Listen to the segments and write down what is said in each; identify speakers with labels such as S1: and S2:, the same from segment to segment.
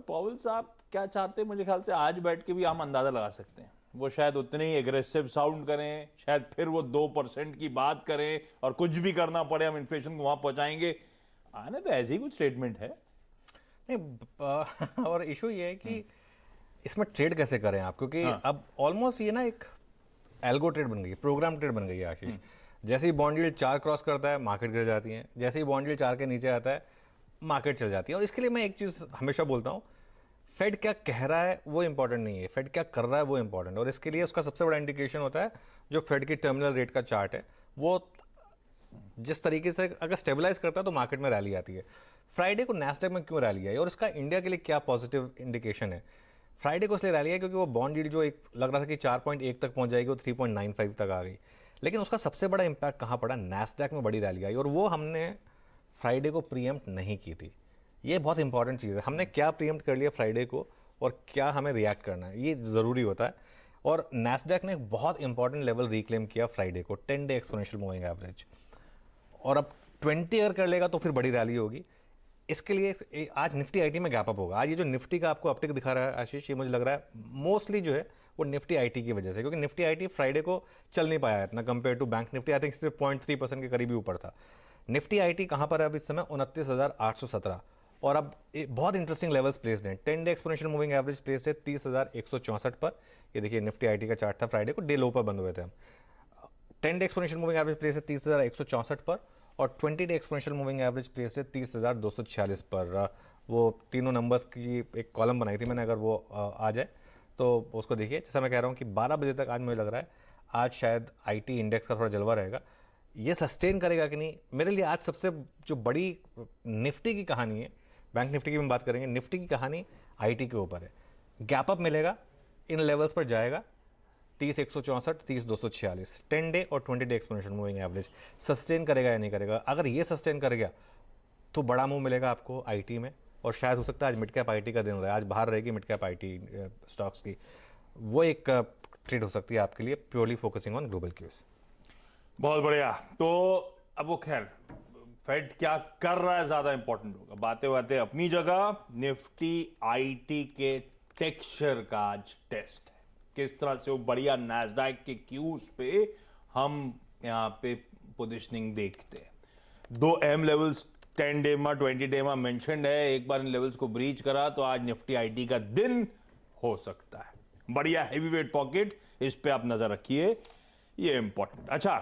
S1: Powell साहब क्या चाहते हैं, मुझे ख्याल से आज बैठ के भी हम अंदाजा लगा सकते हैं। वो शायद उतने ही एग्रेसिव साउंड करें, शायद फिर वो 2% की बात करें और कुछ भी करना पड़े हम इन्फ्लेशन को वहां पहुंचाएंगे। आने तो ऐसी कुछ स्टेटमेंट है
S2: नहीं। और इशू ये है कि इसमें ट्रेड कैसे करें आप, क्योंकि
S1: हाँ।
S2: अब ऑलमोस्ट ये ना एक एल्गो ट्रेड बन गई, प्रोग्राम ट्रेड बन गई है आशीष। जैसे ही बॉन्ड यील्ड 4 क्रॉस करता है मार्केट गिर जाती है, जैसे ही बॉन्ड यील्ड 4 के नीचे आता है मार्केट चल जाती है। और इसके लिए मैं एक चीज़ हमेशा बोलता हूँ, फेड क्या कह रहा है वो इंपॉर्टेंट नहीं है, फेड क्या कर रहा है वो इंपॉर्टेंट। और इसके लिए उसका सबसे बड़ा इंडिकेशन होता है जो फेड की टर्मिनल रेट का चार्ट है, वो जिस तरीके से अगर स्टेबलाइज करता है तो मार्केट में रैली आती है। फ्राइडे को नैस्डैक में क्यों रैली आई और इसका इंडिया के लिए क्या पॉजिटिव इंडिकेशन है? फ्राइडे को इसलिए रैली आई क्योंकि वो बॉन्ड यील्ड जो एक लग रहा था कि 4.1 तक पहुंच जाएगी वो 3.95 तक आ गई। लेकिन उसका सबसे बड़ा इंपैक्ट कहाँ पड़ा? नैस्डैक में बड़ी रैली आई और वो हमने फ्राइडे को प्रीएम्प्ट नहीं की थी। ये बहुत इंपॉर्टेंट चीज़ है, हमने क्या प्रीएम्प्ट कर लिया फ्राइडे को और क्या हमें रिएक्ट करना है, ये ज़रूरी होता है। और नैस्डैक ने एक बहुत इंपॉर्टेंट लेवल रिक्लेम किया फ्राइडे को, 10 डे एक्सपोनेंशियल मूविंग एवरेज। और अब 20 अगर कर लेगा तो फिर बड़ी रैली होगी। इसके लिए आज निफ्टी आईटी में गैप अप होगा। आज ये जो निफ्टी का आपको अपटिक दिखा रहा है आशीष, ये मुझे लग रहा है मोस्टली जो है वो निफ्टी आईटी की वजह से, क्योंकि निफ्टी आईटी फ्राइडे को चल नहीं पाया इतना compare to bank Nifty. I think सिर्फ 0.3% के करीब ही ऊपर था। निफ्टी आईटी कहाँ पर है अब इस समय? 29,817। और अब बहुत इंटरेस्टिंग लेवल्स प्लेस्ड हैं। 10 day exponential moving average placed है 30,164 पर। ये देखिए निफ्टी आईटी का चार्ट था, फ्राइडे को डे लो पर बंद हुए थे हम। 10 day exponential moving average place है 30,164 पर और 20 day exponential moving average place है 30,246 पर। वो तीनों नंबर्स की एक कॉलम बनाई थी मैंने, अगर वो आ जाए तो उसको देखिए। जैसा मैं कह रहा हूँ कि 12 बजे तक आज मुझे लग रहा है आज शायद आईटी इंडेक्स का थोड़ा जलवा रहेगा। ये सस्टेन करेगा कि नहीं, मेरे लिए आज सबसे जो बड़ी निफ्टी की कहानी है, बैंक निफ्टी की भी बात करेंगे, निफ्टी की कहानी आईटी के ऊपर है। गैप अप मिलेगा, इन लेवल्स पर जाएगा 30,164, 30,246, 10 डे और 20 day exponential moving average sustain करेगा या नहीं करेगा। अगर ये सस्टेन करेगा तो बड़ा मूव मिलेगा आपको आईटी में। और शायद हो सकता है आज मिड कैप आईटी का दिन रहा है, आज बाहर रहेगी मिड कैप आईटी स्टॉक्स की। वो एक ट्रेड हो सकती है आपके लिए, purely focusing on global cues.
S1: बहुत बढ़िया। तो अब वो खैर फेड क्या कर रहा है ज्यादा इंपॉर्टेंट होगा। बातें बातें अपनी जगह, निफ्टी आईटी के टेक्सचर का आज टेस्ट है, किस तरह से वो बढ़िया नैस्डैक के क्यूज पे हम यहां पे पोजीशनिंग देखते हैं। दो अहम लेवल्स 10 डे में 20 डे में मेंशन्ड है। एक बार इन लेवल्स को ब्रीच करा तो आज निफ्टी आईटी का दिन हो सकता है। बढ़िया हेवी वेट पॉकेट, इस पे आप नजर रखिए, ये इंपॉर्टेंट। अच्छा,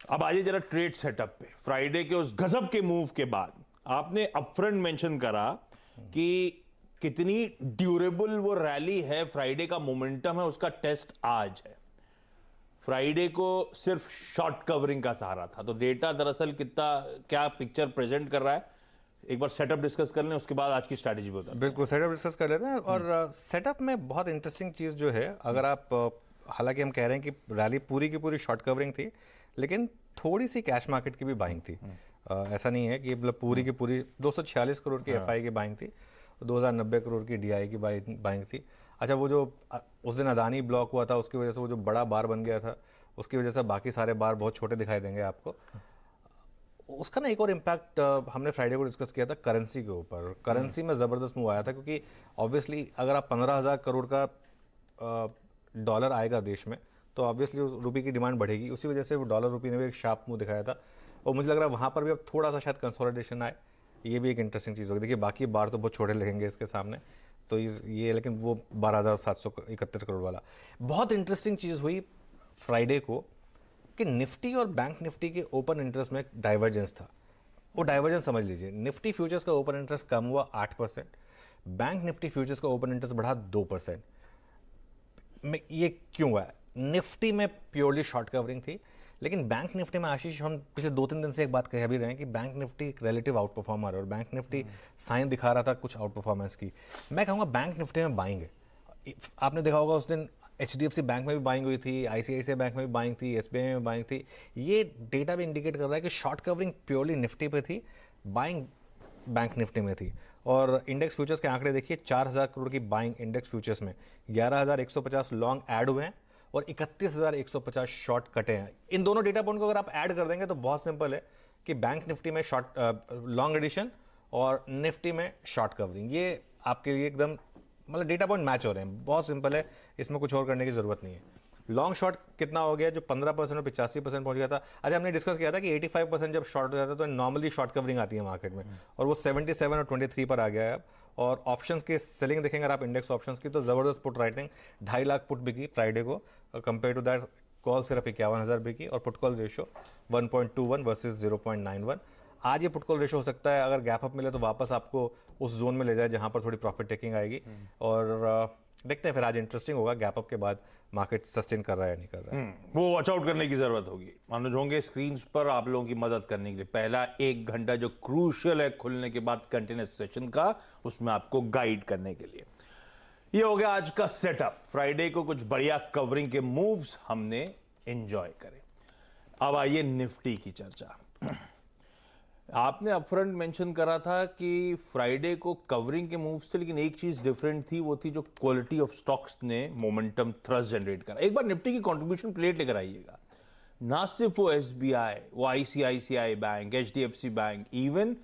S1: अब आइए जरा ट्रेड सेटअप पे। फ्राइडे के उस गजब के मूव के बाद आपने अपफ्रंट मेंशन करा कि कितनी ड्यूरेबल वो रैली है, फ्राइडे का मोमेंटम है, उसका टेस्ट आज है। फ्राइडे को सिर्फ शॉर्ट कवरिंग का सहारा था, तो डेटा दरअसल कितना क्या पिक्चर प्रेजेंट कर रहा है, एक बार सेटअप डिस्कस कर लें, उसके बाद आज की स्ट्रैटेजी बता।
S2: बिल्कुल सेटअप डिस्कस कर लेते हैं। और सेटअप में बहुत इंटरेस्टिंग चीज़ जो है, अगर आप हालांकि हम कह रहे हैं कि रैली पूरी की पूरी शॉर्ट कवरिंग थी, लेकिन थोड़ी सी कैश मार्केट की भी बाइंग थी। ऐसा नहीं है कि मतलब पूरी की पूरी 246 करोड़ की एफआई की बाइंग थी, 2090 करोड़ की डीआई की बाइंग थी। अच्छा, वो जो उस दिन अदानी ब्लॉक हुआ था उसकी वजह से वो जो बड़ा बार बन गया था, उसकी वजह से बाकी सारे बार बहुत छोटे दिखाई देंगे आपको। उसका ना एक और इम्पैक्ट हमने फ्राइडे को डिस्कस किया था करेंसी के ऊपर। करेंसी में ज़बरदस्त मूव आया था, क्योंकि ऑब्वियसली अगर आप 15,000 करोड़ का डॉलर आएगा देश में तो ऑब्वियसली रुपये की डिमांड बढ़ेगी। उसी वजह से वो डॉलर रुपये ने भी एक शार्प मूव दिखाया था। और मुझे लग रहा है वहाँ पर भी अब थोड़ा सा शायद कंसोलिडेशन आए, ये भी एक इंटरेस्टिंग चीज़ होगी। देखिए बाकी बार तो बहुत छोटे लगेंगे इसके सामने, तो ये लेकिन वो 12,731 करोड़ वाला बहुत इंटरेस्टिंग चीज़ हुई फ्राइडे को कि निफ्टी और बैंक निफ्टी के ओपन इंटरेस्ट में एक डाइवर्जेंस था। वो डाइवर्जेंस समझ लीजिए, निफ्टी फ्यूचर्स का ओपन इंटरेस्ट कम हुआ 8%, बैंक निफ्टी फ्यूचर्स का ओपन इंटरेस्ट बढ़ा 2%। ये क्यों हुआ? निफ्टी में प्योरली शॉर्ट कवरिंग थी, लेकिन बैंक निफ्टी में आशीष हम पिछले 2-3 दिन से एक बात कह भी रहे हैं कि बैंक निफ्टी एक रिलेटिव आउट परफॉर्मर है और बैंक निफ्टी साइन दिखा रहा था कुछ आउट परफॉर्मेंस की। मैं कहूँगा बैंक निफ्टी में बाइंग है। आपने देखा होगा उस दिन HDFC बैंक में भी बाइंग हुई थी, ICICI बैंक में भी बाइंग थी, SBI में बाइंग थी। ये डेटा भी इंडिकेट कर रहा है कि शॉर्ट कवरिंग प्योरली निफ्टी पे थी, बाइंग बैंक निफ्टी में थी। और इंडेक्स फ्यूचर्स के आंकड़े देखिए, 4,000 करोड़ की बाइंग इंडेक्स फ्यूचर्स में, 11,150 लॉन्ग ऐड हुए हैं और 31,150 शॉर्ट कटे हैं। इन दोनों डेटा पॉइंट को अगर आप ऐड कर देंगे तो बहुत सिंपल है कि बैंक निफ्टी में शॉर्ट लॉन्ग एडिशन और निफ्टी में शॉर्ट कवरिंग, ये आपके लिए एकदम मतलब डेटा पॉइंट मैच हो रहे हैं, बहुत सिंपल है, इसमें कुछ और करने की जरूरत नहीं है। लॉन्ग शॉर्ट कितना हो गया, जो 15% और 85% पहुंच गया था। अच्छा, हमने डिस्कस किया था कि 85% जब शॉर्ट हो जाता है तो नॉर्मली शॉर्ट कवरिंग आती है मार्केट में, और वो 77 और 23 पर आ गया है अब। और ऑप्शंस की सेलिंग देखेंगे अगर आप इंडेक्स ऑप्शंस की, तो जबरदस्त पुट राइटिंग, 2.5 लाख पुट बिकी फ्राइडे को, कंपेयर टू दैट कॉल सिर्फ 51,000 बिकी, और पुट कॉल रेशो 1.21 वर्सेस 0.91। आज ये पुट कॉल रेशो हो सकता है अगर गैप अप मिले तो वापस आपको उस जोन में ले जाए जहां पर थोड़ी प्रॉफिट टेकिंग आएगी। और देखते हैं फिर, आज इंटरेस्टिंग होगा गैप अप के बाद मार्केट सस्टेन कर रहा है या नहीं कर रहा है।
S1: वो वॉच आउट करने की जरूरत होगी। अनुज होंगे स्क्रीन पर आप लोगों की मदद करने के लिए। पहला 1 घंटा जो क्रूशियल है खुलने के बाद कंटिन्यूस सेशन का, उसमें आपको गाइड करने के लिए। ये हो गया आज का सेटअप। फ्राइडे को कुछ बढ़िया कवरिंग के मूव्स हमने एंजॉय करे। अब आइए निफ्टी की चर्चा। आपने अपफ्रंट मेंशन करा था कि फ्राइडे को कवरिंग के मूव्स थे, लेकिन एक चीज डिफरेंट थी, वो थी जो क्वालिटी ऑफ स्टॉक्स ने मोमेंटम थ्रस्ट जनरेट करा। एक बार निफ्टी की कंट्रीब्यूशन प्लेट लेकर आइएगा। ना सिर्फ वो एसबीआई, वो ICICI bank, HDFC bank, even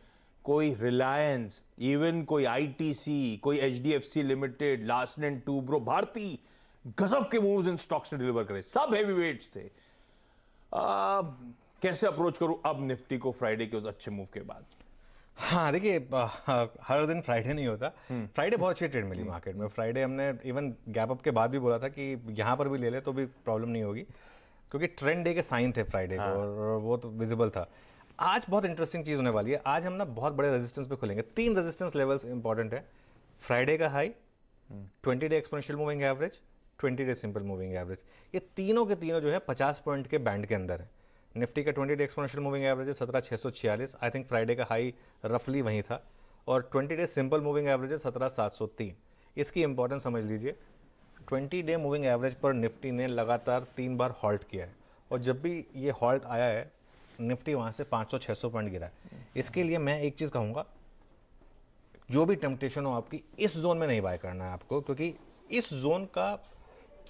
S1: कोई रिलायंस, इवन कोई आईटीसी, कोई HDFC limited, Larsen and Toubro, Bharti, गजब के मूव्स इन स्टॉक्स ने डिलीवर करे। सब हैवी वेट्स थे। कैसे अप्रोच करूं अब निफ्टी को फ्राइडे के उस अच्छे मूव के बाद?
S2: हाँ देखिए, हर दिन फ्राइडे नहीं होता। फ्राइडे बहुत अच्छी ट्रेड मिली मार्केट में। फ्राइडे हमने इवन गैप अप के बाद भी बोला था कि यहाँ पर भी ले ले तो भी प्रॉब्लम नहीं होगी, क्योंकि ट्रेंड डे के साइन थे फ्राइडे को, और वो तो विजिबल था। आज बहुत इंटरेस्टिंग चीज़ होने वाली है। आज हम ना बहुत बड़े रेजिस्टेंस पे खुलेंगे। 3 रेजिस्टेंस लेवल्स इंपॉर्टेंट है। फ्राइडे का high, 20 day exponential moving average, 20 day simple moving average, ये तीनों के तीनों जो है 50 पॉइंट के बैंड के अंदर है। निफ्टी का 20 डे एक्सपोनेंशियल मूविंग एवरेज है 17,646, आई थिंक फ्राइडे का हाई रफली वहीं था, और 20 डे सिंपल मूविंग एवरेज है 17,703। इसकी इंपॉर्टेंस समझ लीजिए, 20 डे मूविंग एवरेज पर निफ्टी ने लगातार 3 बार हॉल्ट किया है, और जब भी ये हॉल्ट आया है निफ्टी वहाँ से 500-600 पॉइंट गिरा है। इसके लिए मैं एक चीज़ कहूँगा, जो भी टेम्पटेशन हो आपकी, इस जोन में नहीं बाय करना है आपको, क्योंकि इस जोन का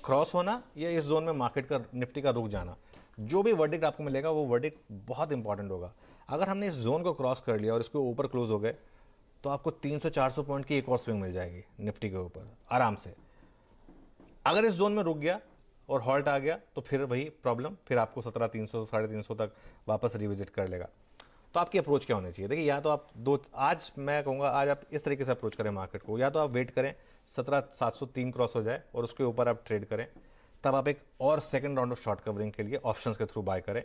S2: क्रॉस होना या इस जोन में मार्केट का निफ्टी का रुक जाना, जो भी वर्डिक्ट आपको मिलेगा वो वर्डिक्ट बहुत इंपॉर्टेंट होगा। अगर हमने इस जोन को क्रॉस कर लिया और इसके ऊपर क्लोज हो गए तो आपको 300-400 पॉइंट की एक और स्विंग मिल जाएगी निफ्टी के ऊपर आराम से। अगर इस जोन में रुक गया और हॉल्ट आ गया तो फिर वही प्रॉब्लम, फिर आपको 17,300 350 तक वापस रिविजिट कर लेगा। तो आपकी अप्रोच क्या होनी चाहिए? देखिए, या तो आप आज मैं कहूँगा आज आप इस तरीके से अप्रोच करें मार्केट को, या तो आप वेट करें 17,703 क्रॉस हो जाए और उसके ऊपर आप ट्रेड करें, तब आप एक और second round of short covering के लिए ऑप्शंस के थ्रू बाय करें,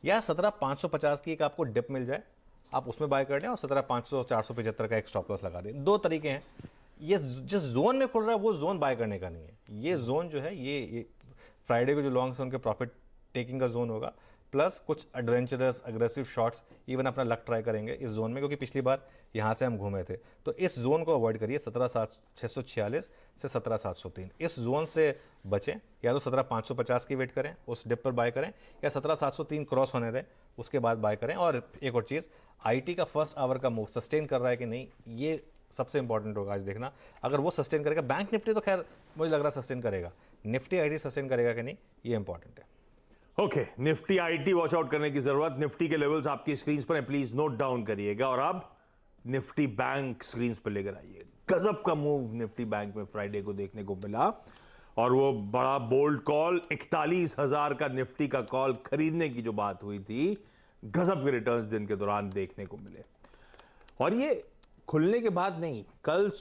S2: या 17,550 की एक आपको डिप मिल जाए आप उसमें बाय कर लें और 17,500 475 का एक स्टॉप लॉस लगा दें। 2 तरीके हैं। ये जिस जोन में खुल रहा है वो जोन बाय करने का नहीं है। ये जोन जो है ये फ्राइडे को जो लॉन्ग से उनके प्रॉफिट टेकिंग का जोन होगा, प्लस कुछ एडवेंचरस अग्रेसिव शॉट्स इवन अपना लक ट्राई करेंगे इस जोन में, क्योंकि पिछली बार यहाँ से हम घूमे थे। तो इस जोन को अवॉइड करिए, 17,646 से 17,703 इस जोन से बचें। या तो 17,550 की वेट करें, उस डिप पर बाय करें, या 17,703 क्रॉस होने दें उसके बाद बाय करें। और एक और चीज़, आईटी का फर्स्ट आवर का मूव सस्टेन कर रहा है कि नहीं, ये सबसे इंपॉर्टेंट होगा आज देखना। अगर वो सस्टेन करेगा, बैंक निफ्टी तो खैर मुझे लग रहा है सस्टेन करेगा, निफ्टी आईटी सस्टेन करेगा कि नहीं, ये इंपॉर्टेंट है।
S1: Okay, Nifty IT watch out करने की जरूरत। निफ्टी के लेवल्स आपकी स्क्रीन पर हैं, प्लीज नोट डाउन करिएगा। और अब निफ्टी बैंक स्क्रीन पर लेकर आइए। गजब का मूव निफ्टी बैंक में फ्राइडे को देखने को मिला, और वो बड़ा बोल्ड कॉल 41,000 का निफ्टी का कॉल खरीदने की जो बात हुई थी, गजब के रिटर्न्स दिन के दौरान देखने को मिले। और ये खुलने के बाद नहीं, कल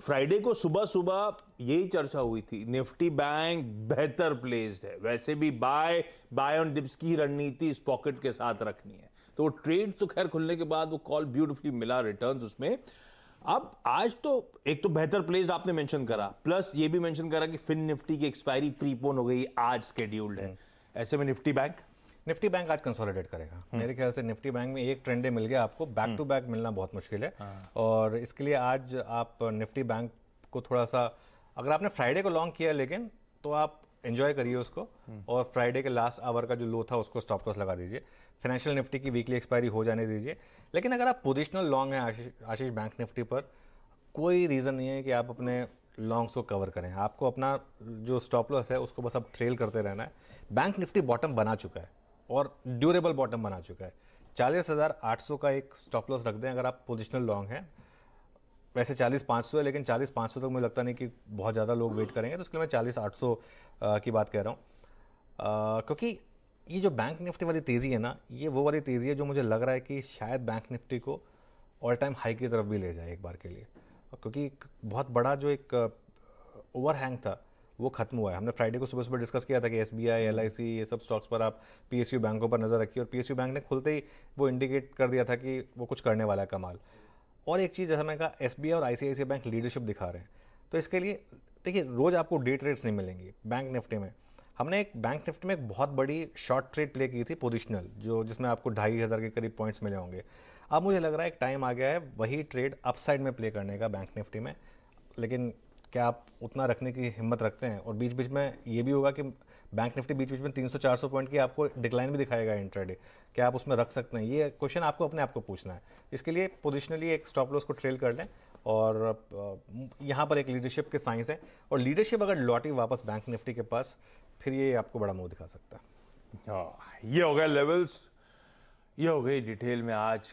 S1: फ्राइडे को सुबह सुबह यही चर्चा हुई थी, निफ्टी बैंक बेहतर प्लेस्ड है। वैसे भी बाय ऑन डिप्स की रणनीति इस पॉकेट के साथ रखनी है, तो वो ट्रेड तो खैर खुलने के बाद वो कॉल ब्यूटीफुली मिला, रिटर्न्स उसमें। अब आज तो एक तो बेहतर प्लेस्ड आपने मेंशन करा, प्लस ये भी मेंशन करा कि फिन निफ्टी की एक्सपायरी प्रीपोन हो गई, आज स्केड्यूल्ड है। ऐसे में निफ्टी बैंक
S2: आज कंसोलिडेट करेगा। मेरे ख्याल से निफ्टी बैंक में एक ट्रेंड डे मिल गया आपको, बैक टू बैक मिलना बहुत मुश्किल है। और इसके लिए आज आप निफ्टी बैंक को थोड़ा सा, अगर आपने फ्राइडे को लॉन्ग किया लेकिन, तो आप एंजॉय करिए उसको, और फ्राइडे के लास्ट आवर का जो लो था उसको स्टॉप लॉस लगा दीजिए। फाइनेंशियल निफ्टी की वीकली एक्सपायरी हो जाने दीजिए। लेकिन अगर आप पोजिशनल लॉन्ग हैं आशीष बैंक निफ्टी पर, कोई रीज़न नहीं है कि आप अपने लॉन्ग्स को कवर करें। आपको अपना जो स्टॉप लॉस है उसको बस अब ट्रेल करते रहना है। बैंक निफ्टी बॉटम बना चुका है और ड्यूरेबल बॉटम बना चुका है। 40,800 का एक स्टॉप लॉस रख दें अगर आप पोजिशनल लॉन्ग हैं। वैसे 40-500 है, लेकिन 40-500 तक मुझे लगता नहीं कि बहुत ज़्यादा लोग वेट करेंगे, तो इसके लिए मैं 40-800 की बात कह रहा हूँ। क्योंकि ये जो बैंक निफ्टी वाली तेज़ी है ना, ये वो वाली तेज़ी है जो मुझे लग रहा है कि शायद बैंक निफ्टी को ऑल टाइम हाई की तरफ भी ले जाए एक बार के लिए, क्योंकि एक बहुत बड़ा जो एक ओवरहैंग था वो खत्म हुआ है। हमने फ्राइडे को सुबह सुबह डिस्कस किया था कि SBI, LIC ये सब स्टॉक्स पर आप PSU बैंकों पर नज़र रखिए, और PSU बैंक ने खुलते ही वो इंडिकेट कर दिया था कि वो कुछ करने वाला है कमाल। और एक चीज़ जैसा मैंने कहा, SBI और ICICI बैंक लीडरशिप दिखा रहे हैं, तो इसके लिए देखिए रोज़ आपको डे ट्रेड्स नहीं मिलेंगी बैंक निफ्टी में। हमने एक बैंक निफ्टी में एक बहुत बड़ी शॉर्ट ट्रेड प्ले की थी पोजिशनल, जो जिसमें आपको 2500 के करीब पॉइंट्स मिले होंगे। अब मुझे लग रहा है एक टाइम आ गया है वही ट्रेड अपसाइड में प्ले करने का बैंक निफ्टी में, लेकिन क्या आप उतना रखने की हिम्मत रखते हैं? और बीच बीच में ये भी होगा कि बैंक निफ्टी बीच बीच में 300-400 पॉइंट की आपको डिक्लाइन भी दिखाएगा इंट्राडे, क्या आप उसमें रख सकते हैं? ये क्वेश्चन आपको अपने आप को पूछना है। इसके लिए पोजिशनली एक स्टॉप लॉस को ट्रेल कर लें, और यहाँ पर एक लीडरशिप के साइंस है, और लीडरशिप अगर लौटी वापस बैंक निफ्टी के पास, फिर ये आपको बड़ा मुंह दिखा सकता है।
S1: हाँ, ये हो गए लेवल्स, ये हो गई डिटेल में आज